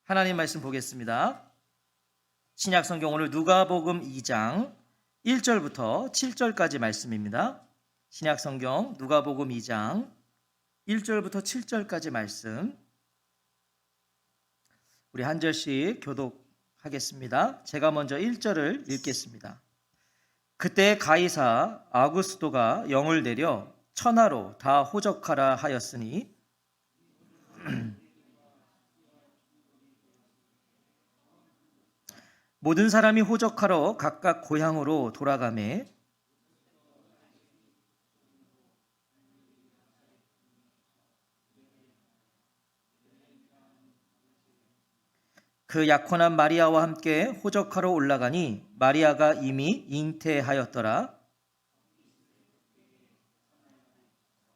하나님 말씀 보겠습니다. 신약 성경 오늘 누가복음 2장 1절부터 7절까지 말씀입니다. 신약 성경 누가복음 2장 1절부터 7절까지 말씀. 우리 한 절씩 교독하겠습니다. 제가 먼저 1절을 읽겠습니다. 그때 가이사 아구스도가 영을 내려 천하로 다 호적하라 하였으니 모든 사람이 호적하러 각각 고향으로 돌아가매 그 약혼한 마리아와 함께 호적하러 올라가니 마리아가 이미 잉태하였더라.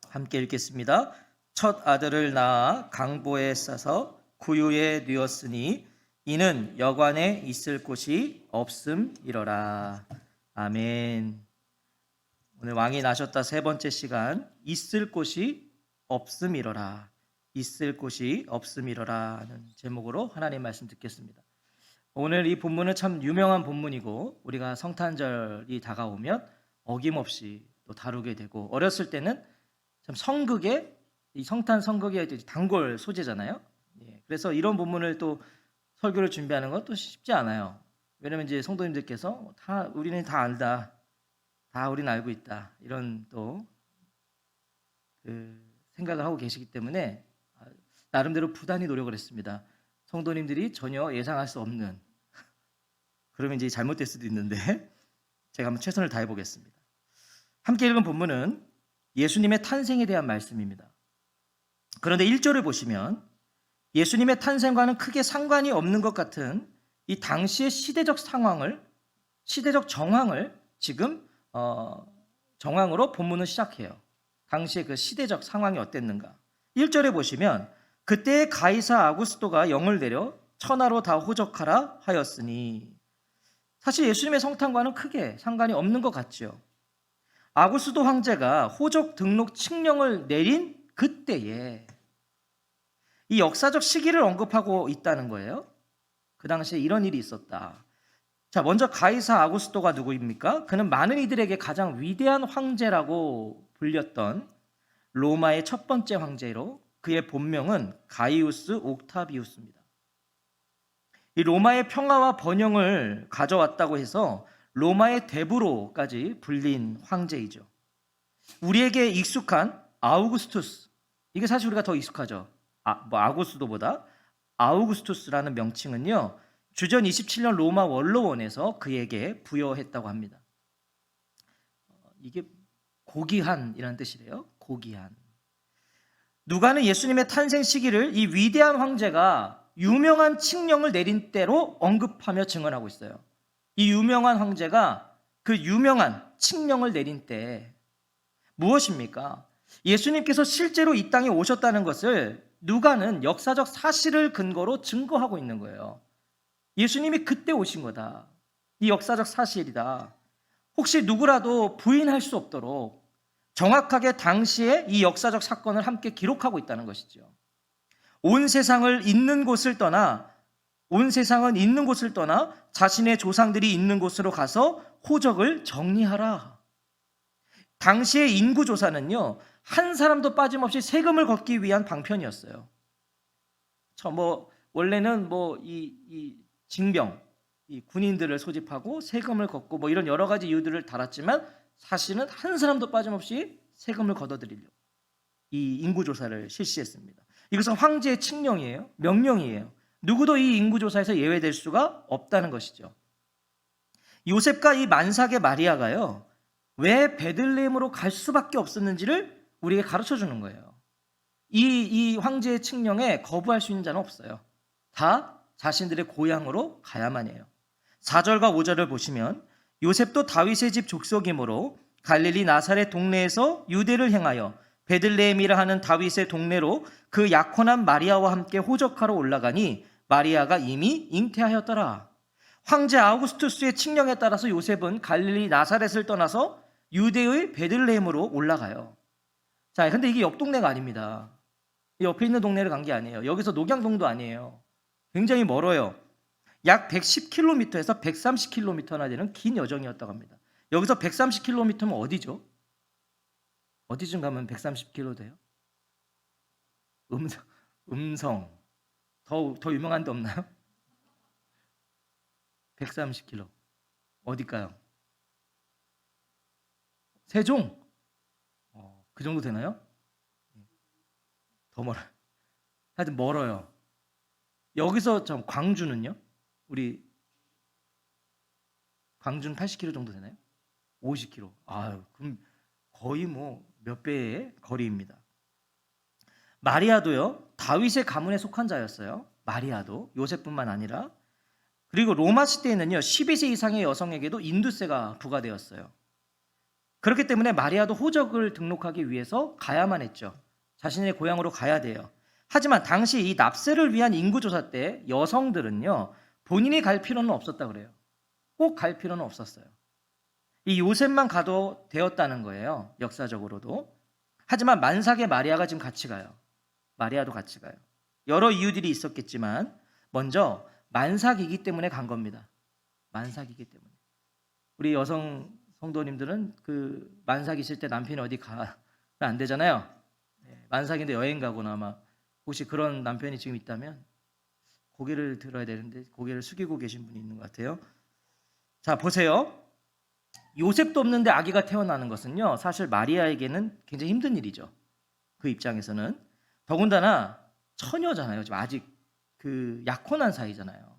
함께 읽겠습니다. 첫 아들을 낳아 강보에 싸서 구유에 뉘었으니 이는 여관에 있을 곳이 없음이러라. 아멘. 오늘 왕이 나셨다 세 번째 시간, 있을 곳이 없음이러라. 있을 곳이 없음이러라는 제목으로 하나님 말씀 듣겠습니다. 오늘 이 본문은 참 유명한 본문이고 우리가 성탄절이 다가오면 어김없이 또 다루게 되고, 어렸을 때는 참 성극의 이 성탄 성극의 단골 소재잖아요. 그래서 이런 본문을 또 설교를 준비하는 것도 쉽지 않아요. 왜냐면 이제 성도님들께서 우리는 다 안다, 다 우리는 알고 있다, 이런 또 생각을 하고 계시기 때문에 나름대로 부단히 노력을 했습니다. 성도님들이 전혀 예상할 수 없는, 그러면 이제 잘못될 수도 있는데 제가 한번 최선을 다해 보겠습니다. 함께 읽은 본문은 예수님의 탄생에 대한 말씀입니다. 그런데 1절을 보시면 예수님의 탄생과는 크게 상관이 없는 것 같은 이 당시의 시대적 상황을, 시대적 정황을 지금 정황으로 본문을 시작해요. 당시의 그 시대적 상황이 어땠는가. 1절에 보시면 그때 가이사 아구스도가 영을 내려 천하로 다 호적하라 하였으니, 사실 예수님의 성탄과는 크게 상관이 없는 것 같죠. 아구스도 황제가 호적 등록 칙령을 내린 그때에 이 역사적 시기를 언급하고 있다는 거예요. 그 당시에 이런 일이 있었다. 자, 먼저 가이사 아구스도가 누구입니까? 그는 많은 이들에게 가장 위대한 황제라고 불렸던 로마의 첫 번째 황제로, 그의 본명은 가이우스 옥타비우스입니다. 이 로마의 평화와 번영을 가져왔다고 해서 로마의 대부로까지 불린 황제이죠. 우리에게 익숙한 아우구스투스, 이게 사실 우리가 더 익숙하죠. 아구스도보다 아우구스투스라는 명칭은요, 주전 27년 로마 원로원에서 그에게 부여했다고 합니다. 이게 고귀한이라는 뜻이래요. 고귀한. 누가는 예수님의 탄생 시기를 이 위대한 황제가 유명한 칙령을 내린 때로 언급하며 증언하고 있어요. 이 유명한 황제가 그 유명한 칙령을 내린 때 무엇입니까? 예수님께서 실제로 이 땅에 오셨다는 것을 누가는 역사적 사실을 근거로 증거하고 있는 거예요. 예수님이 그때 오신 거다. 이 역사적 사실이다. 혹시 누구라도 부인할 수 없도록 정확하게 당시에 이 역사적 사건을 함께 기록하고 있다는 것이죠. 온 세상은 있는 곳을 떠나 자신의 조상들이 있는 곳으로 가서 호적을 정리하라. 당시의 인구조사는요, 한 사람도 빠짐없이 세금을 걷기 위한 방편이었어요. 원래는 이 징병, 이 군인들을 소집하고 세금을 걷고 이런 여러 가지 이유들을 달았지만 사실은 한 사람도 빠짐없이 세금을 걷어들이려고 이 인구조사를 실시했습니다. 이것은 황제의 칙령이에요. 명령이에요. 누구도 이 인구조사에서 예외될 수가 없다는 것이죠. 요셉과 이 만삭의 마리아가요, 왜 베들레헴으로 갈 수밖에 없었는지를 우리에게 가르쳐 주는 거예요. 이 황제의 칙령에 거부할 수 있는 자는 없어요. 다 자신들의 고향으로 가야만 해요. 4절과 5절을 보시면 요셉도 다윗의 집 족속이므로 갈릴리 나사렛 동네에서 유대를 행하여 베들레헴이라 하는 다윗의 동네로 그 약혼한 마리아와 함께 호적하러 올라가니 마리아가 이미 잉태하였더라. 황제 아우구스투스의 칙령에 따라서 요셉은 갈릴리 나사렛을 떠나서 유대의 베들레헴으로 올라가요. 자, 근데 이게 옆 동네가 아닙니다. 옆에 있는 동네를 간 게 아니에요. 여기서 녹양동도 아니에요. 굉장히 멀어요. 약 110km에서 130km나 되는 긴 여정이었다고 합니다. 여기서 130km면 어디죠? 어디쯤 가면 130km 돼요? 음성. 더 유명한 데 없나요? 130km. 어딜까요? 세종? 그 정도 되나요? 더 멀어요. 하여튼 멀어요. 여기서 광주는요? 우리 광주는 80km 정도 되나요? 50km. 그럼 거의 뭐 몇 배의 거리입니다. 마리아도요, 다윗의 가문에 속한 자였어요. 마리아도 요셉뿐만 아니라. 그리고 로마 시대에는요, 12세 이상의 여성에게도 인두세가 부과되었어요. 그렇기 때문에 마리아도 호적을 등록하기 위해서 가야만 했죠. 자신의 고향으로 가야 돼요. 하지만 당시 이 납세를 위한 인구조사 때 여성들은요, 본인이 갈 필요는 없었다 그래요. 꼭 갈 필요는 없었어요. 이 요셉만 가도 되었다는 거예요. 역사적으로도. 하지만 만삭의 마리아가 지금 같이 가요. 마리아도 같이 가요. 여러 이유들이 있었겠지만 먼저 만삭이기 때문에 간 겁니다. 만삭이기 때문에. 우리 여성 성도님들은 그 만삭이실 때 남편이 어디 가면 안 되잖아요. 만삭인데 여행 가거나 막 혹시 그런 남편이 지금 있다면 고개를 들어야 되는데 고개를 숙이고 계신 분이 있는 것 같아요. 자, 보세요. 요셉도 없는데 아기가 태어나는 것은요, 사실 마리아에게는 굉장히 힘든 일이죠. 그 입장에서는. 더군다나 처녀잖아요. 지금 아직 그 약혼한 사이잖아요.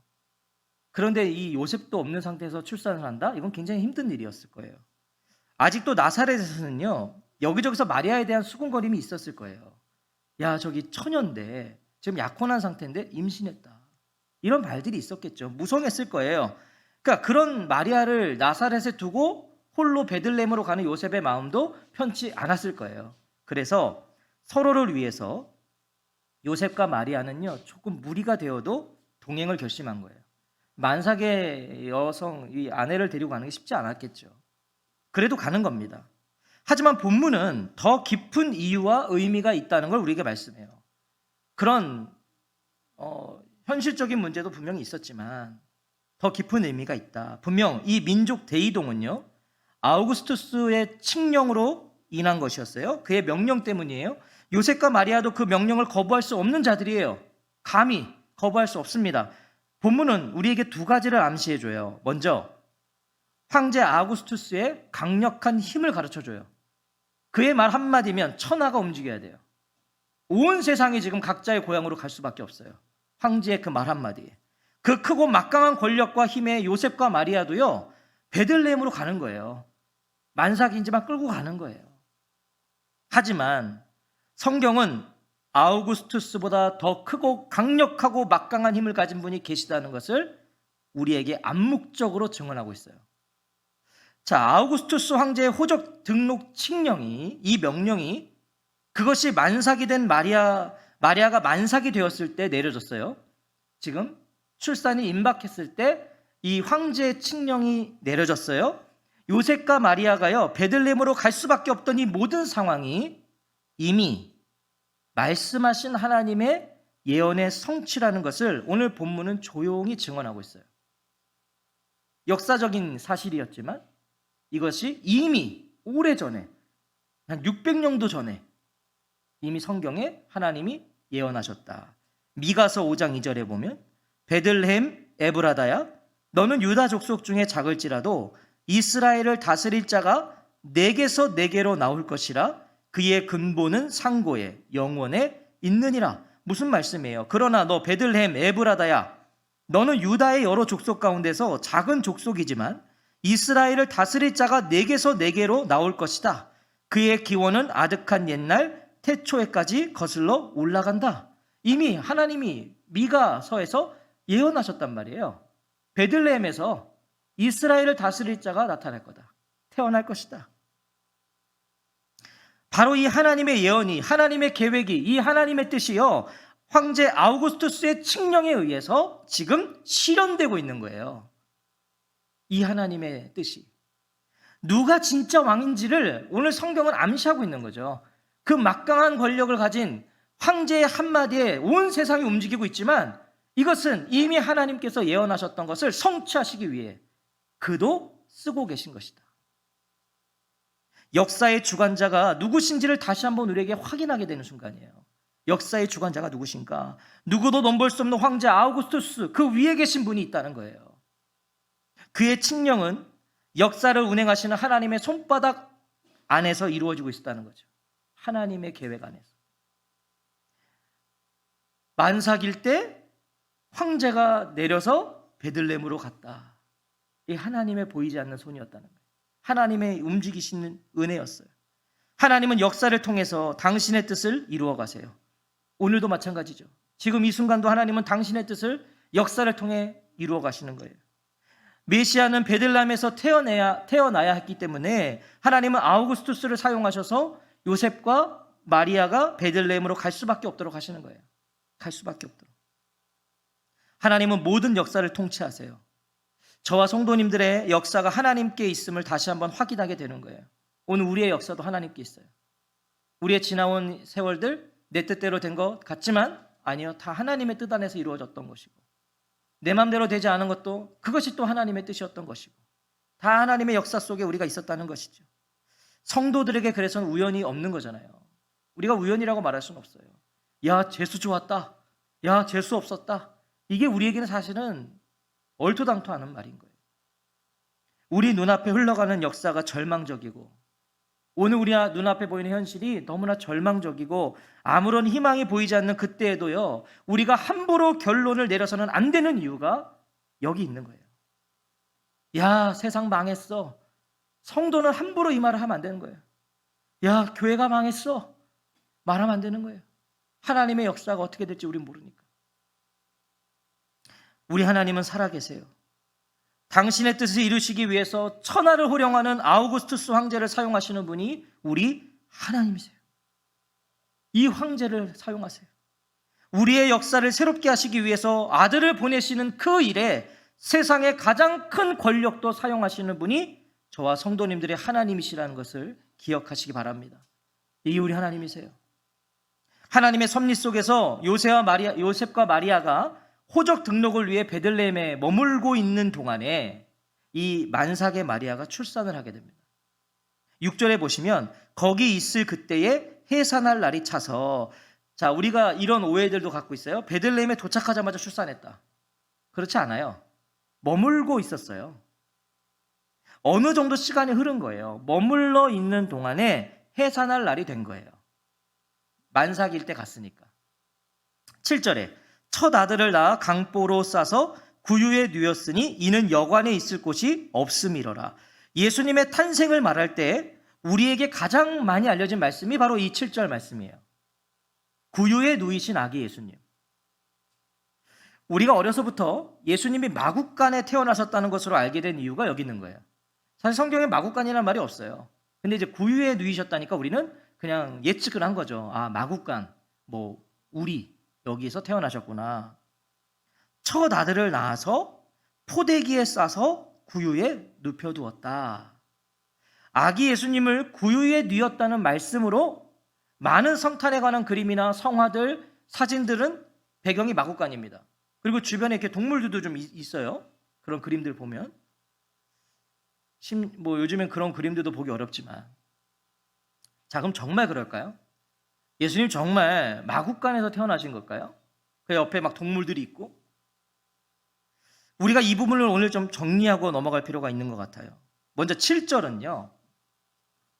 그런데 이 요셉도 없는 상태에서 출산을 한다? 이건 굉장히 힘든 일이었을 거예요. 아직도 나사렛에서는요, 여기저기서 마리아에 대한 수군거림이 있었을 거예요. 야, 저기 처녀인데 지금 약혼한 상태인데 임신했다. 이런 말들이 있었겠죠. 무성했을 거예요. 그러니까 그런 마리아를 나사렛에 두고 홀로 베들레헴으로 가는 요셉의 마음도 편치 않았을 거예요. 그래서 서로를 위해서 요셉과 마리아는요, 조금 무리가 되어도 동행을 결심한 거예요. 만삭의 여성, 이 아내를 데리고 가는 게 쉽지 않았겠죠. 그래도 가는 겁니다. 하지만 본문은 더 깊은 이유와 의미가 있다는 걸 우리에게 말씀해요. 그런 현실적인 문제도 분명히 있었지만 더 깊은 의미가 있다. 분명 이 민족 대이동은요, 아우구스투스의 칙령으로 인한 것이었어요. 그의 명령 때문이에요. 요셉과 마리아도 그 명령을 거부할 수 없는 자들이에요. 감히 거부할 수 없습니다. 본문은 우리에게 두 가지를 암시해줘요. 먼저 황제 아우구스투스의 강력한 힘을 가르쳐줘요. 그의 말 한마디면 천하가 움직여야 돼요. 온 세상이 지금 각자의 고향으로 갈 수밖에 없어요. 황제의 그 말 한마디에. 그 크고 막강한 권력과 힘의 요셉과 마리아도요, 베들레헴으로 가는 거예요. 만삭이지만 끌고 가는 거예요. 하지만 성경은 아우구스투스보다 더 크고 강력하고 막강한 힘을 가진 분이 계시다는 것을 우리에게 암묵적으로 증언하고 있어요. 자, 아우구스투스 황제의 호적 등록 칙령이, 이 명령이 그것이 만삭이 된 마리아가 만삭이 되었을 때 내려졌어요. 지금 출산이 임박했을 때 이 황제의 칙령이 내려졌어요. 요셉과 마리아가요, 베들레헴으로 갈 수밖에 없던 이 모든 상황이 이미 말씀하신 하나님의 예언의 성취라는 것을 오늘 본문은 조용히 증언하고 있어요. 역사적인 사실이었지만 이것이 이미 오래전에, 한 600년도 전에 이미 성경에 하나님이 예언하셨다. 미가서 5장 2절에 보면 베들레헴 에브라다야, 너는 유다 족속 중에 작을지라도 이스라엘을 다스릴 자가 내게서 내게로 나올 것이라. 그의 근본은 상고에 영원에 있느니라. 무슨 말씀이에요? 그러나 너 베들레헴 에브라다야, 너는 유다의 여러 족속 가운데서 작은 족속이지만 이스라엘을 다스릴 자가 내게서 내게로 나올 것이다. 그의 기원은 아득한 옛날 태초에까지 거슬러 올라간다. 이미 하나님이 미가서에서 예언하셨단 말이에요. 베들레헴에서 이스라엘을 다스릴 자가 나타날 거다. 태어날 것이다. 바로 이 하나님의 예언이, 하나님의 계획이, 이 하나님의 뜻이요, 황제 아우구스투스의 칙령에 의해서 지금 실현되고 있는 거예요. 이 하나님의 뜻이. 누가 진짜 왕인지를 오늘 성경은 암시하고 있는 거죠. 그 막강한 권력을 가진 황제의 한마디에 온 세상이 움직이고 있지만 이것은 이미 하나님께서 예언하셨던 것을 성취하시기 위해 그도 쓰고 계신 것이다. 역사의 주관자가 누구신지를 다시 한번 우리에게 확인하게 되는 순간이에요. 역사의 주관자가 누구신가? 누구도 넘볼 수 없는 황제 아우구스투스, 그 위에 계신 분이 있다는 거예요. 그의 칙령은 역사를 운행하시는 하나님의 손바닥 안에서 이루어지고 있었다는 거죠. 하나님의 계획 안에서. 만삭일 때 황제가 내려서 베들레헴으로 갔다. 이 하나님의 보이지 않는 손이었다는 거예요. 하나님의 움직이시는 은혜였어요. 하나님은 역사를 통해서 당신의 뜻을 이루어 가세요. 오늘도 마찬가지죠. 지금 이 순간도 하나님은 당신의 뜻을 역사를 통해 이루어 가시는 거예요. 메시아는 베들레헴에서 태어나야 했기 때문에 하나님은 아우구스투스를 사용하셔서 요셉과 마리아가 베들레헴으로 갈 수밖에 없도록 하시는 거예요. 갈 수밖에 없도록. 하나님은 모든 역사를 통치하세요. 저와 성도님들의 역사가 하나님께 있음을 다시 한번 확인하게 되는 거예요. 오늘 우리의 역사도 하나님께 있어요. 우리의 지나온 세월들 내 뜻대로 된 것 같지만 아니요, 다 하나님의 뜻 안에서 이루어졌던 것이고, 내 마음대로 되지 않은 것도 그것이 또 하나님의 뜻이었던 것이고, 다 하나님의 역사 속에 우리가 있었다는 것이죠. 성도들에게 그래서는 우연이 없는 거잖아요. 우리가 우연이라고 말할 수는 없어요. 야, 재수 좋았다. 야, 재수 없었다. 이게 우리에게는 사실은 얼토당토하는 말인 거예요. 우리 눈앞에 흘러가는 역사가 절망적이고, 오늘 우리 눈앞에 보이는 현실이 너무나 절망적이고 아무런 희망이 보이지 않는 그때에도요, 우리가 함부로 결론을 내려서는 안 되는 이유가 여기 있는 거예요. 야, 세상 망했어. 성도는 함부로 이 말을 하면 안 되는 거예요. 야, 교회가 망했어. 말하면 안 되는 거예요. 하나님의 역사가 어떻게 될지 우리는 모르니까. 우리 하나님은 살아계세요. 당신의 뜻을 이루시기 위해서 천하를 호령하는 아우구스투스 황제를 사용하시는 분이 우리 하나님이세요. 이 황제를 사용하세요. 우리의 역사를 새롭게 하시기 위해서 아들을 보내시는 그 일에 세상의 가장 큰 권력도 사용하시는 분이 저와 성도님들의 하나님이시라는 것을 기억하시기 바랍니다. 이 우리 하나님이세요. 하나님의 섭리 속에서 요셉과 마리아가 호적 등록을 위해 베들레헴에 머물고 있는 동안에 이 만삭의 마리아가 출산을 하게 됩니다. 6절에 보시면 거기 있을 그때에 해산할 날이 차서, 자, 우리가 이런 오해들도 갖고 있어요. 베들레헴에 도착하자마자 출산했다. 그렇지 않아요. 머물고 있었어요. 어느 정도 시간이 흐른 거예요. 머물러 있는 동안에 해산할 날이 된 거예요. 만삭일 때 갔으니까. 7절에 첫 아들을 낳아 강보로 싸서 구유에 누였으니 이는 여관에 있을 곳이 없음이러라. 예수님의 탄생을 말할 때 우리에게 가장 많이 알려진 말씀이 바로 이 7절 말씀이에요. 구유에 누이신 아기 예수님. 우리가 어려서부터 예수님이 마국간에 태어나셨다는 것으로 알게 된 이유가 여기 있는 거예요. 사실 성경에 마국간이라는 말이 없어요. 근데 이제 구유에 누이셨다니까 우리는 그냥 예측을 한 거죠. 아, 마국간, 우리 여기에서 태어나셨구나. 첫 아들을 낳아서 포대기에 싸서 구유에 눕혀두었다. 아기 예수님을 구유에 뉘었다는 말씀으로 많은 성탄에 관한 그림이나 성화들, 사진들은 배경이 마국간입니다. 그리고 주변에 이렇게 동물들도 좀 있어요. 그런 그림들 보면. 요즘엔 그런 그림들도 보기 어렵지만. 자, 그럼 정말 그럴까요? 예수님 정말 마국간에서 태어나신 걸까요? 그 옆에 막 동물들이 있고? 우리가 이 부분을 오늘 좀 정리하고 넘어갈 필요가 있는 것 같아요. 먼저 7절은요.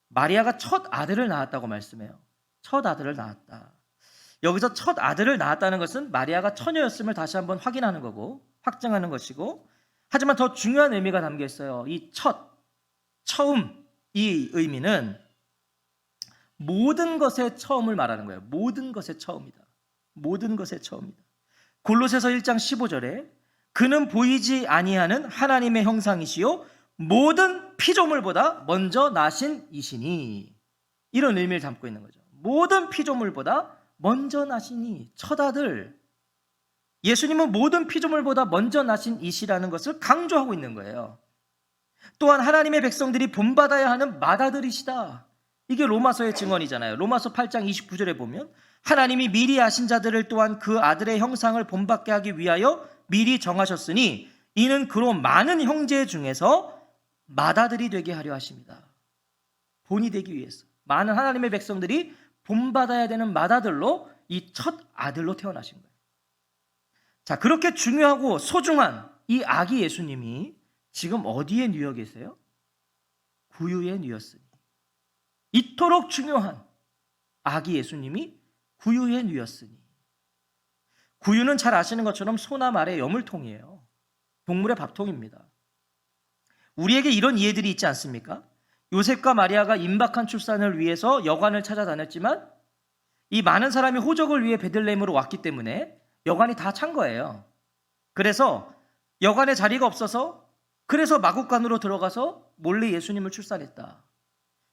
마리아가 첫 아들을 낳았다고 말씀해요. 첫 아들을 낳았다. 여기서 첫 아들을 낳았다는 것은 마리아가 처녀였음을 다시 한번 확인하는 거고 확증하는 것이고, 하지만 더 중요한 의미가 담겨 있어요. 이 처음, 이 의미는 모든 것의 처음을 말하는 거예요. 모든 것의 처음이다. 모든 것의 처음이다. 골로새서 1장 15절에 그는 보이지 아니하는 하나님의 형상이시요 모든 피조물보다 먼저 나신 이시니, 이런 의미를 담고 있는 거죠. 모든 피조물보다 먼저 나시니, 첫 아들. 예수님은 모든 피조물보다 먼저 나신 이시라는 것을 강조하고 있는 거예요. 또한 하나님의 백성들이 본받아야 하는 맏아들이시다. 이게 로마서의 증언이잖아요. 로마서 8장 29절에 보면 하나님이 미리 아신 자들을 또한 그 아들의 형상을 본받게 하기 위하여 미리 정하셨으니 이는 그로 많은 형제 중에서 맏아들이 되게 하려 하십니다. 본이 되기 위해서 많은 하나님의 백성들이 본받아야 되는 맏아들로 이 첫 아들로 태어나신 거예요. 자, 그렇게 중요하고 소중한 이 아기 예수님이 지금 어디에 누워 계세요? 구유에 누웠으니. 이토록 중요한 아기 예수님이 구유에 누웠으니. 구유는 잘 아시는 것처럼 소나 말의 여물통이에요. 동물의 밥통입니다. 우리에게 이런 이해들이 있지 않습니까? 요셉과 마리아가 임박한 출산을 위해서 여관을 찾아다녔지만 이 많은 사람이 호적을 위해 베들레헴으로 왔기 때문에 여관이 다 찬 거예요. 그래서 여관에 자리가 없어서 그래서 마국간으로 들어가서 몰래 예수님을 출산했다.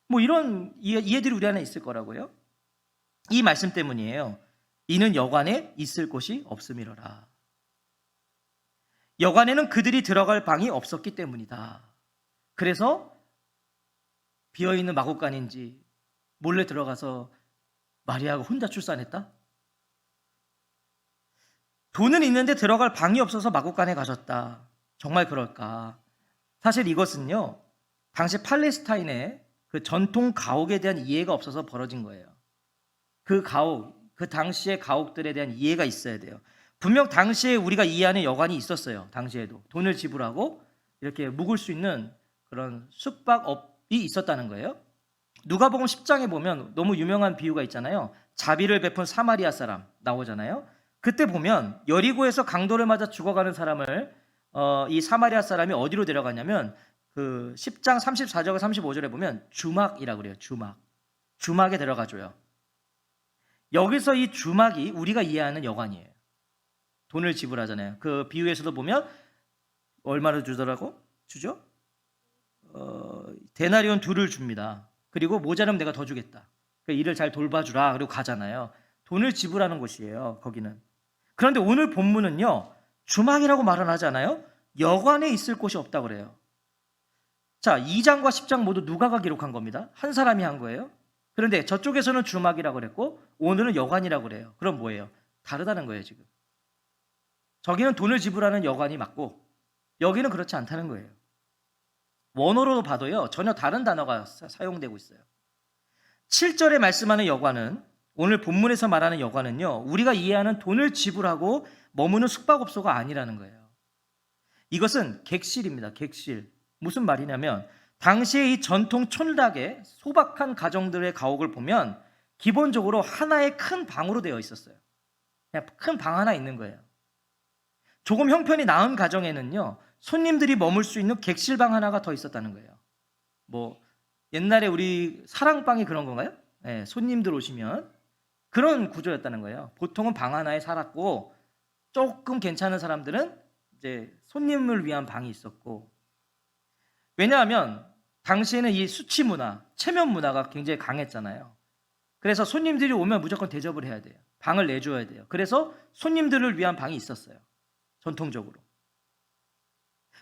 뭐 이런 이해들이 우리 안에 있을 거라고요. 이 말씀 때문이에요. 이는 여관에 있을 곳이 없음이로라. 여관에는 그들이 들어갈 방이 없었기 때문이다. 그래서 비어있는 마국간인지 몰래 들어가서 마리아가 혼자 출산했다? 돈은 있는데 들어갈 방이 없어서 마국간에 가셨다. 정말 그럴까? 사실 이것은요, 당시 팔레스타인의 그 전통 가옥에 대한 이해가 없어서 벌어진 거예요. 그 가옥, 그 당시의 가옥들에 대한 이해가 있어야 돼요. 분명 당시에 우리가 이해하는 여관이 있었어요. 당시에도 돈을 지불하고 이렇게 묵을 수 있는 그런 숙박업이 있었다는 거예요. 누가복음 10장에 보면 너무 유명한 비유가 있잖아요. 자비를 베푼 사마리아 사람 나오잖아요. 그때 보면 여리고에서 강도를 맞아 죽어가는 사람을 이 사마리아 사람이 어디로 데려가냐면 그 10장 34절과 35절에 보면 주막이라고 그래요. 주막에 데려가줘요. 여기서 이 주막이 우리가 이해하는 여관이에요. 돈을 지불하잖아요. 그 비유에서도 보면 얼마를 주더라고? 주죠? 데나리온 2를 줍니다. 그리고 모자라면 내가 더 주겠다. 그 일을 잘 돌봐주라. 그리고 가잖아요. 돈을 지불하는 곳이에요. 거기는. 그런데 오늘 본문은요. 주막이라고 말은 하지 않아요? 여관에 있을 곳이 없다고 그래요. 자, 2장과 10장 모두 누가가 기록한 겁니다. 한 사람이 한 거예요. 그런데 저쪽에서는 주막이라고 그랬고 오늘은 여관이라고 그래요. 그럼 뭐예요? 다르다는 거예요, 지금. 저기는 돈을 지불하는 여관이 맞고 여기는 그렇지 않다는 거예요. 원어로 봐도요. 전혀 다른 단어가 사용되고 있어요. 7절에 말씀하는 여관은 오늘 본문에서 말하는 여관은요. 우리가 이해하는 돈을 지불하고 머무는 숙박업소가 아니라는 거예요. 이것은 객실입니다. 객실. 무슨 말이냐면 당시의 이 전통 촌락의 소박한 가정들의 가옥을 보면 기본적으로 하나의 큰 방으로 되어 있었어요. 그냥 큰 방 하나 있는 거예요. 조금 형편이 나은 가정에는요. 손님들이 머물 수 있는 객실방 하나가 더 있었다는 거예요. 뭐 옛날에 우리 사랑방이 그런 건가요? 네, 손님들 오시면 그런 구조였다는 거예요. 보통은 방 하나에 살았고 조금 괜찮은 사람들은 이제 손님을 위한 방이 있었고 왜냐하면 당시에는 이 수치 문화, 체면 문화가 굉장히 강했잖아요. 그래서 손님들이 오면 무조건 대접을 해야 돼요. 방을 내줘야 돼요. 그래서 손님들을 위한 방이 있었어요. 전통적으로.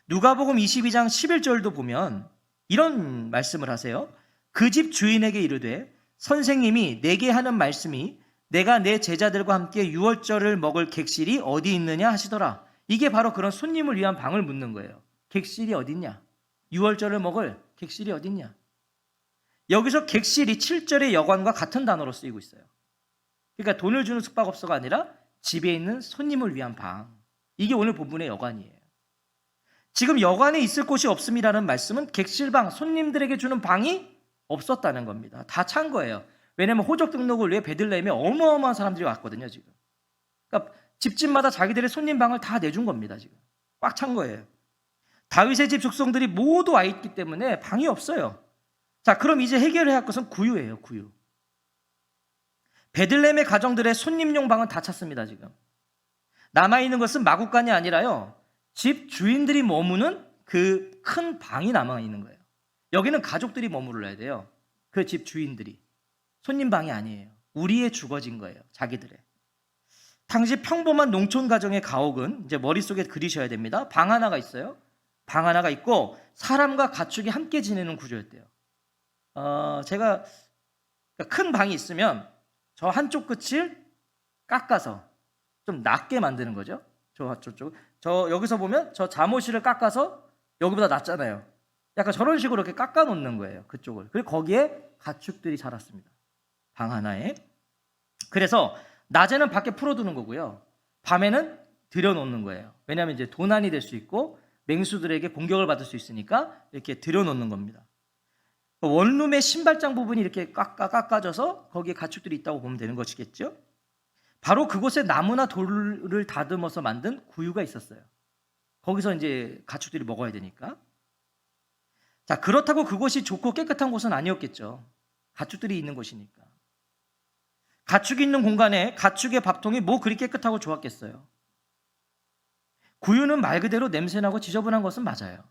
누가복음 22장 11절도 보면 이런 말씀을 하세요. 그 집 주인에게 이르되 선생님이 내게 하는 말씀이 내가 내 제자들과 함께 유월절을 먹을 객실이 어디 있느냐 하시더라. 이게 바로 그런 손님을 위한 방을 묻는 거예요. 객실이 어디 있냐? 유월절을 먹을 객실이 어디 있냐? 여기서 객실이 7절의 여관과 같은 단어로 쓰이고 있어요. 그러니까 돈을 주는 숙박업소가 아니라 집에 있는 손님을 위한 방. 이게 오늘 본문의 여관이에요. 지금 여관에 있을 곳이 없음이라는 말씀은 객실방, 손님들에게 주는 방이 없었다는 겁니다. 다 찬 거예요. 왜냐하면 호적 등록을 위해 베들레헴에 어마어마한 사람들이 왔거든요. 지금. 그러니까 집집마다 자기들의 손님 방을 다 내준 겁니다. 지금. 꽉 찬 거예요. 다윗의 집 족속들이 모두 와 있기 때문에 방이 없어요. 자, 그럼 이제 해결해야 할 것은 구유예요. 구유. 베들레헴의 가정들의 손님용 방은 다 찼습니다. 지금. 남아있는 것은 마국간이 아니라요. 집 주인들이 머무는 그 큰 방이 남아있는 거예요. 여기는 가족들이 머물러야 돼요. 그 집 주인들이. 손님 방이 아니에요. 우리의 주거진 거예요. 자기들의. 당시 평범한 농촌 가정의 가옥은 이제 머릿속에 그리셔야 됩니다. 방 하나가 있어요. 방 하나가 있고 사람과 가축이 함께 지내는 구조였대요. 제가 그러니까 큰 방이 있으면 저 한쪽 끝을 깎아서 좀 낮게 만드는 거죠. 저 여기서 보면 저 잠옷실을 깎아서 여기보다 낮잖아요. 약간 저런 식으로 이렇게 깎아 놓는 거예요. 그쪽을. 그리고 거기에 가축들이 자랐습니다. 방 하나에. 그래서 낮에는 밖에 풀어두는 거고요. 밤에는 들여놓는 거예요. 왜냐하면 이제 도난이 될 수 있고 맹수들에게 공격을 받을 수 있으니까 이렇게 들여놓는 겁니다. 원룸의 신발장 부분이 이렇게 깎아져서 거기에 가축들이 있다고 보면 되는 것이겠죠. 바로 그곳에 나무나 돌을 다듬어서 만든 구유가 있었어요. 거기서 이제 가축들이 먹어야 되니까. 자, 그렇다고 그곳이 좋고 깨끗한 곳은 아니었겠죠. 가축들이 있는 곳이니까. 가축이 있는 공간에 가축의 밥통이 뭐 그리 깨끗하고 좋았겠어요. 구유는 말 그대로 냄새나고 지저분한 것은 맞아요.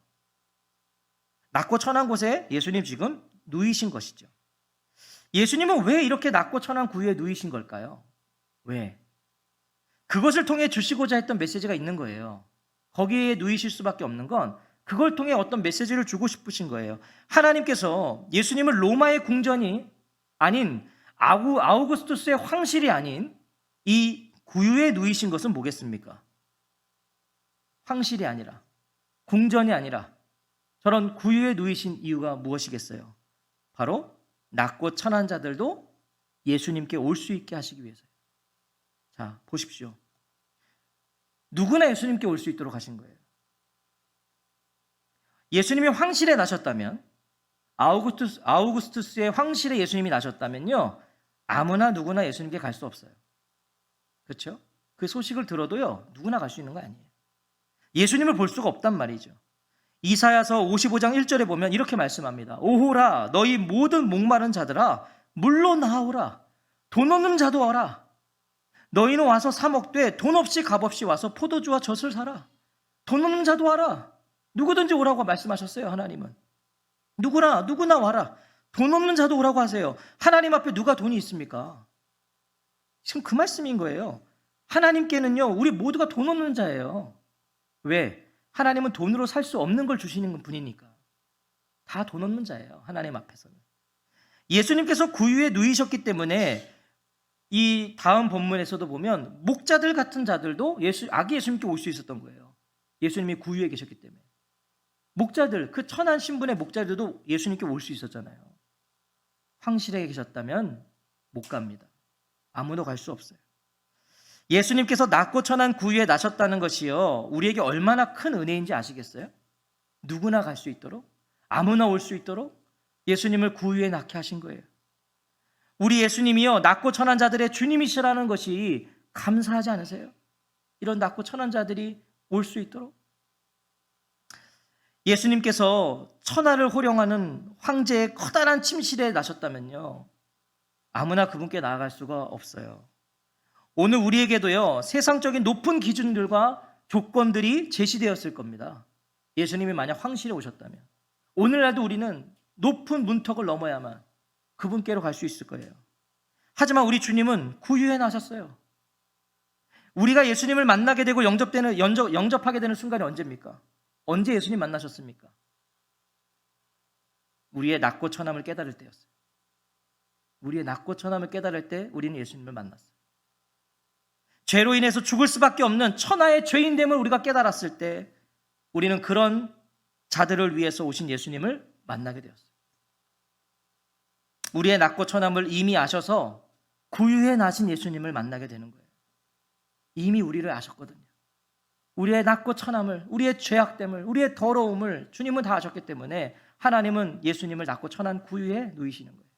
낮고 천한 곳에 예수님 지금 누이신 것이죠. 예수님은 왜 이렇게 낮고 천한 구유에 누이신 걸까요? 왜? 그것을 통해 주시고자 했던 메시지가 있는 거예요. 거기에 누이실 수밖에 없는 건 그걸 통해 어떤 메시지를 주고 싶으신 거예요. 하나님께서 예수님을 로마의 궁전이 아닌 아우구스투스의 황실이 아닌 이 구유에 누이신 것은 뭐겠습니까? 황실이 아니라, 궁전이 아니라 저런 구유에 누이신 이유가 무엇이겠어요? 바로 낮고 천한 자들도 예수님께 올 수 있게 하시기 위해서요. 자, 보십시오. 누구나 예수님께 올 수 있도록 하신 거예요. 예수님이 황실에 나셨다면, 아우구스투스의 황실에 예수님이 나셨다면요, 아무나 누구나 예수님께 갈 수 없어요. 그렇죠? 그 소식을 들어도요, 누구나 갈 수 있는 거 아니에요. 예수님을 볼 수가 없단 말이죠. 이사야서 55장 1절에 보면 이렇게 말씀합니다. 오호라, 너희 모든 목마른 자들아, 물로 나아오라. 돈 없는 자도 와라. 너희는 와서 사 먹되 돈 없이 값없이 와서 포도주와 젖을 사라. 돈 없는 자도 와라. 누구든지 오라고 말씀하셨어요, 하나님은. 누구나 와라. 돈 없는 자도 오라고 하세요. 하나님 앞에 누가 돈이 있습니까? 지금 그 말씀인 거예요. 하나님께는요, 우리 모두가 돈 없는 자예요. 왜? 하나님은 돈으로 살 수 없는 걸 주시는 분이니까. 다 돈 없는 자예요, 하나님 앞에서는. 예수님께서 구유에 누이셨기 때문에 이 다음 본문에서도 보면 목자들 같은 자들도 아기 예수님께 올 수 있었던 거예요. 예수님이 구유에 계셨기 때문에. 목자들, 그 천한 신분의 목자들도 예수님께 올 수 있었잖아요. 황실에 계셨다면 못 갑니다. 아무도 갈 수 없어요. 예수님께서 낮고 천한 구유에 나셨다는 것이요, 우리에게 얼마나 큰 은혜인지 아시겠어요? 누구나 갈 수 있도록, 아무나 올 수 있도록 예수님을 구유에 낳게 하신 거예요. 우리 예수님이요, 낮고 천한 자들의 주님이시라는 것이 감사하지 않으세요? 이런 낮고 천한 자들이 올 수 있도록. 예수님께서 천하를 호령하는 황제의 커다란 침실에 나셨다면요, 아무나 그분께 나아갈 수가 없어요. 오늘 우리에게도요, 세상적인 높은 기준들과 조건들이 제시되었을 겁니다. 예수님이 만약 황실에 오셨다면 오늘날도 우리는 높은 문턱을 넘어야만 그분께로 갈 수 있을 거예요. 하지만 우리 주님은 구유에 나셨어요. 우리가 예수님을 만나게 되고 영접하게 되는 순간이 언제입니까? 언제 예수님 만나셨습니까? 우리의 낮고 천함을 깨달을 때였어요. 우리의 낮고 천함을 깨달을 때 우리는 예수님을 만났어요. 죄로 인해서 죽을 수밖에 없는 천하의 죄인됨을 우리가 깨달았을 때 우리는 그런 자들을 위해서 오신 예수님을 만나게 되었어요. 우리의 낮고 천함을 이미 아셔서 구유에 나신 예수님을 만나게 되는 거예요. 이미 우리를 아셨거든요. 우리의 낮고 천함을, 우리의 죄악됨을, 우리의 더러움을 주님은 다 아셨기 때문에 하나님은 예수님을 낮고 천한 구유에 누이시는 거예요.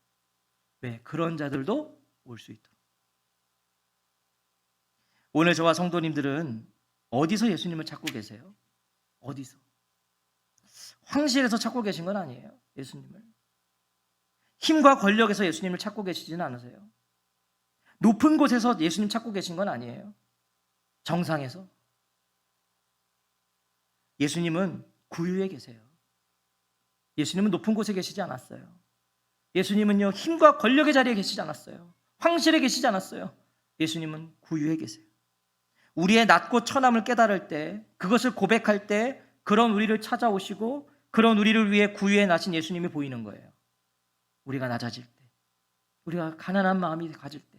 왜? 그런 자들도 올 수 있도록. 오늘 저와 성도님들은 어디서 예수님을 찾고 계세요? 어디서? 황실에서 찾고 계신 건 아니에요, 예수님을. 힘과 권력에서 예수님을 찾고 계시지는 않으세요. 높은 곳에서 예수님 찾고 계신 건 아니에요. 정상에서. 예수님은 구유에 계세요. 예수님은 높은 곳에 계시지 않았어요. 예수님은요, 힘과 권력의 자리에 계시지 않았어요. 황실에 계시지 않았어요. 예수님은 구유에 계세요. 우리의 낮고 천함을 깨달을 때, 그것을 고백할 때 그런 우리를 찾아오시고 그런 우리를 위해 구유에 나신 예수님이 보이는 거예요. 우리가 낮아질 때, 우리가 가난한 마음이 가질 때,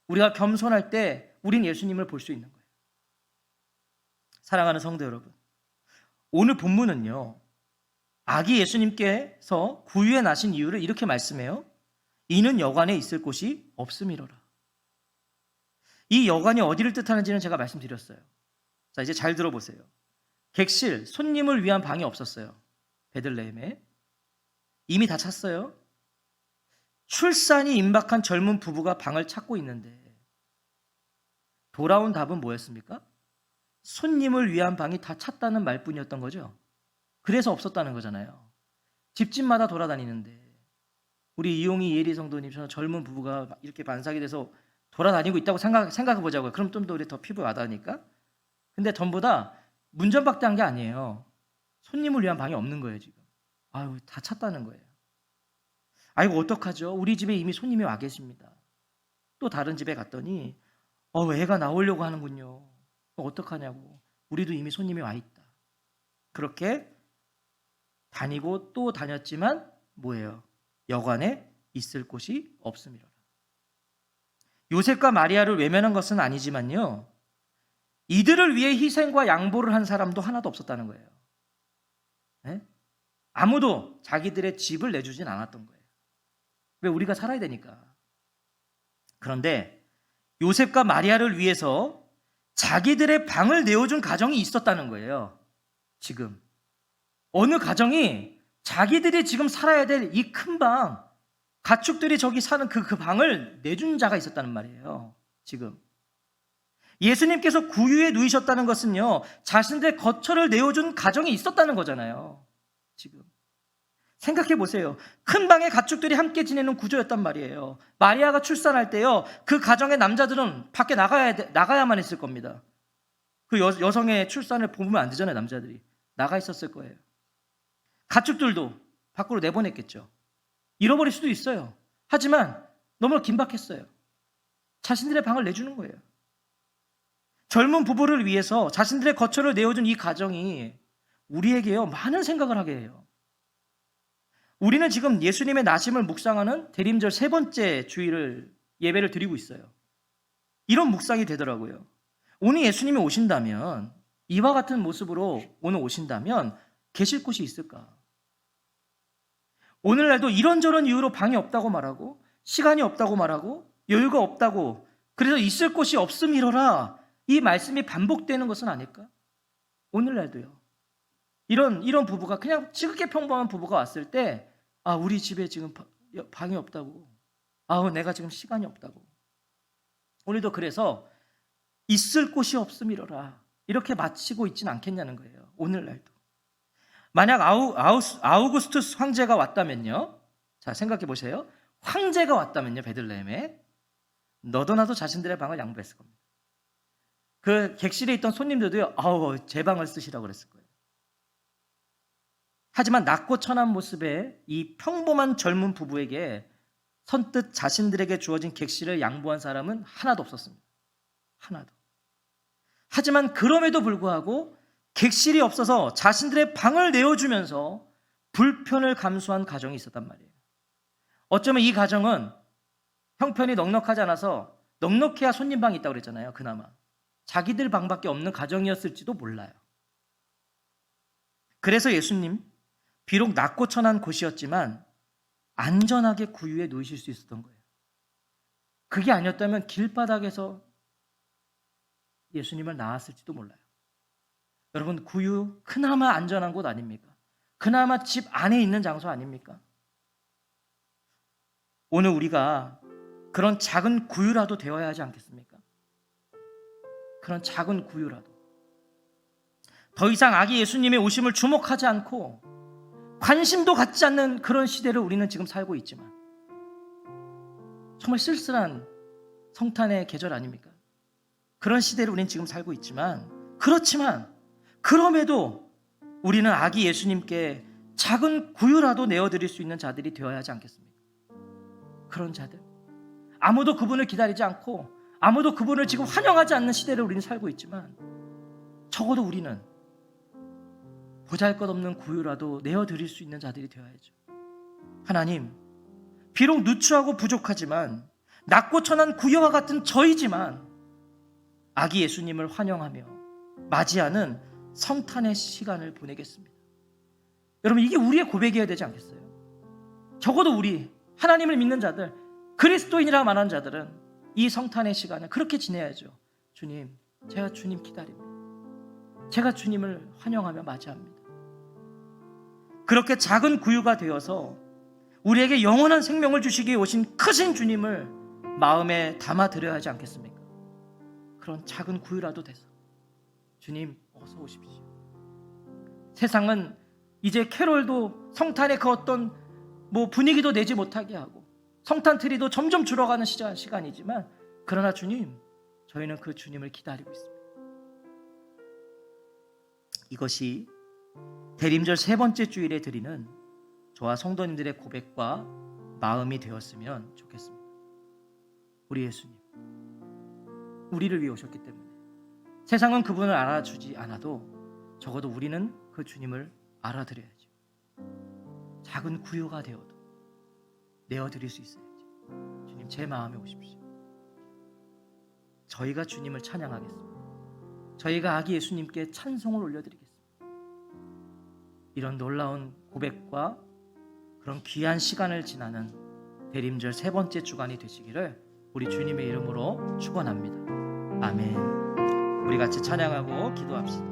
우리가 겸손할 때 우린 예수님을 볼 수 있는 거예요. 사랑하는 성도 여러분, 오늘 본문은요, 아기 예수님께서 구유에 나신 이유를 이렇게 말씀해요. 이는 여관에 있을 곳이 없음이로라. 이 여관이 어디를 뜻하는지는 제가 말씀드렸어요. 자, 이제 잘 들어보세요. 객실, 손님을 위한 방이 없었어요. 베들레헴에. 이미 다 찼어요. 출산이 임박한 젊은 부부가 방을 찾고 있는데 돌아온 답은 뭐였습니까? 손님을 위한 방이 다 찼다는 말뿐이었던 거죠. 그래서 없었다는 거잖아요. 집집마다 돌아다니는데 우리 이용희 예리 성도님처럼 젊은 부부가 이렇게 반삭이 돼서 돌아다니고 있다고 생각해 보자고요. 그럼 좀 더 우리 더 피부에 와닿으니까. 근데 전부 다 문전박대한 게 아니에요. 손님을 위한 방이 없는 거예요, 지금. 아유, 다 찼다는 거예요. 아이고, 어떡하죠? 우리 집에 이미 손님이 와 계십니다. 또 다른 집에 갔더니 애가 나오려고 하는군요. 어떡하냐고. 우리도 이미 손님이 와 있다. 그렇게 다니고 또 다녔지만 뭐예요? 여관에 있을 곳이 없음이로라. 요셉과 마리아를 외면한 것은 아니지만요, 이들을 위해 희생과 양보를 한 사람도 하나도 없었다는 거예요. 네? 아무도 자기들의 집을 내주진 않았던 거예요. 왜? 우리가 살아야 되니까. 그런데 요셉과 마리아를 위해서 자기들의 방을 내어준 가정이 있었다는 거예요. 지금 어느 가정이 자기들이 지금 살아야 될 이 큰 방, 가축들이 저기 사는 그 방을 내준 자가 있었다는 말이에요. 지금 예수님께서 구유에 누이셨다는 것은요, 자신들의 거처를 내어준 가정이 있었다는 거잖아요. 지금 생각해 보세요. 큰 방에 가축들이 함께 지내는 구조였단 말이에요. 마리아가 출산할 때요, 그 가정의 남자들은 밖에 나가야만 했을 겁니다. 그 여성의 출산을 보면 안 되잖아요. 남자들이 나가 있었을 거예요. 가축들도 밖으로 내보냈겠죠. 잃어버릴 수도 있어요. 하지만 너무 긴박했어요. 자신들의 방을 내주는 거예요. 젊은 부부를 위해서 자신들의 거처를 내어준 이 가정이 우리에게요, 많은 생각을 하게 해요. 우리는 지금 예수님의 나심을 묵상하는 대림절 3번째 주일을 예배를 드리고 있어요. 이런 묵상이 되더라고요. 오늘 예수님이 오신다면, 이와 같은 모습으로 오늘 오신다면 계실 곳이 있을까? 오늘날도 이런저런 이유로 방이 없다고 말하고, 시간이 없다고 말하고, 여유가 없다고, 그래서 있을 곳이 없음이로라, 이 말씀이 반복되는 것은 아닐까? 오늘날도요. 이런 부부가, 그냥 지극히 평범한 부부가 왔을 때, 우리 집에 지금 방이 없다고, 내가 지금 시간이 없다고. 우리도 그래서 있을 곳이 없음이로라, 이렇게 마치고 있지는 않겠냐는 거예요. 오늘날도. 만약 아우구스투스 황제가 왔다면요, 자, 생각해 보세요. 황제가 왔다면요, 베들레헴에 너도 나도 자신들의 방을 양보했을 겁니다. 그 객실에 있던 손님들도요, 제 방을 쓰시라고 그랬을 거예요. 하지만 낮고 천한 모습의 이 평범한 젊은 부부에게 선뜻 자신들에게 주어진 객실을 양보한 사람은 하나도 없었습니다. 하나도. 하지만 그럼에도 불구하고 객실이 없어서 자신들의 방을 내어주면서 불편을 감수한 가정이 있었단 말이에요. 어쩌면 이 가정은 형편이 넉넉하지 않아서, 넉넉해야 손님 방이 있다고 그랬잖아요. 그나마 자기들 방밖에 없는 가정이었을지도 몰라요. 그래서 예수님, 비록 낮고 천한 곳이었지만 안전하게 구유에 누이실 수 있었던 거예요. 그게 아니었다면 길바닥에서 예수님을 낳았을지도 몰라요. 여러분, 구유 그나마 안전한 곳 아닙니까? 그나마 집 안에 있는 장소 아닙니까? 오늘 우리가 그런 작은 구유라도 되어야 하지 않겠습니까? 그런 작은 구유라도. 더 이상 아기 예수님의 오심을 주목하지 않고 관심도 갖지 않는 그런 시대를 우리는 지금 살고 있지만, 정말 쓸쓸한 성탄의 계절 아닙니까? 그런 시대를 우리는 지금 살고 있지만, 그렇지만 그럼에도 우리는 아기 예수님께 작은 구유라도 내어드릴 수 있는 자들이 되어야 하지 않겠습니까? 그런 자들, 아무도 그분을 기다리지 않고 아무도 그분을 지금 환영하지 않는 시대를 우리는 살고 있지만, 적어도 우리는 보잘것없는 구유라도 내어드릴 수 있는 자들이 되어야죠. 하나님, 비록 누추하고 부족하지만 낮고 천한 구여와 같은 저이지만 아기 예수님을 환영하며 맞이하는 성탄의 시간을 보내겠습니다. 여러분, 이게 우리의 고백이어야 되지 않겠어요? 적어도 우리 하나님을 믿는 자들, 그리스도인이라 말하는 자들은 이 성탄의 시간을 그렇게 지내야죠. 주님, 제가 주님 기다립니다. 제가 주님을 환영하며 맞이합니다. 그렇게 작은 구유가 되어서 우리에게 영원한 생명을 주시기에 오신 크신 주님을 마음에 담아드려야 하지 않겠습니까? 그런 작은 구유라도 돼서 주님 어서 오십시오. 세상은 이제 캐롤도 성탄의 그 어떤 분위기도 내지 못하게 하고 성탄 트리도 점점 줄어가는 시간이지만, 그러나 주님, 저희는 그 주님을 기다리고 있습니다. 이것이 대림절 세 번째 주일에 드리는 저와 성도님들의 고백과 마음이 되었으면 좋겠습니다. 우리 예수님, 우리를 위해 오셨기 때문에 세상은 그분을 알아주지 않아도 적어도 우리는 그 주님을 알아드려야죠. 작은 구유가 되어도 내어드릴 수 있어야지. 주님, 제 마음에 오십시오. 저희가 주님을 찬양하겠습니다. 저희가 아기 예수님께 찬송을 올려드리겠습니다. 이런 놀라운 고백과 그런 귀한 시간을 지나는 대림절 세 번째 주간이 되시기를 우리 주님의 이름으로 축원합니다. 아멘. 우리 같이 찬양하고 기도합시다.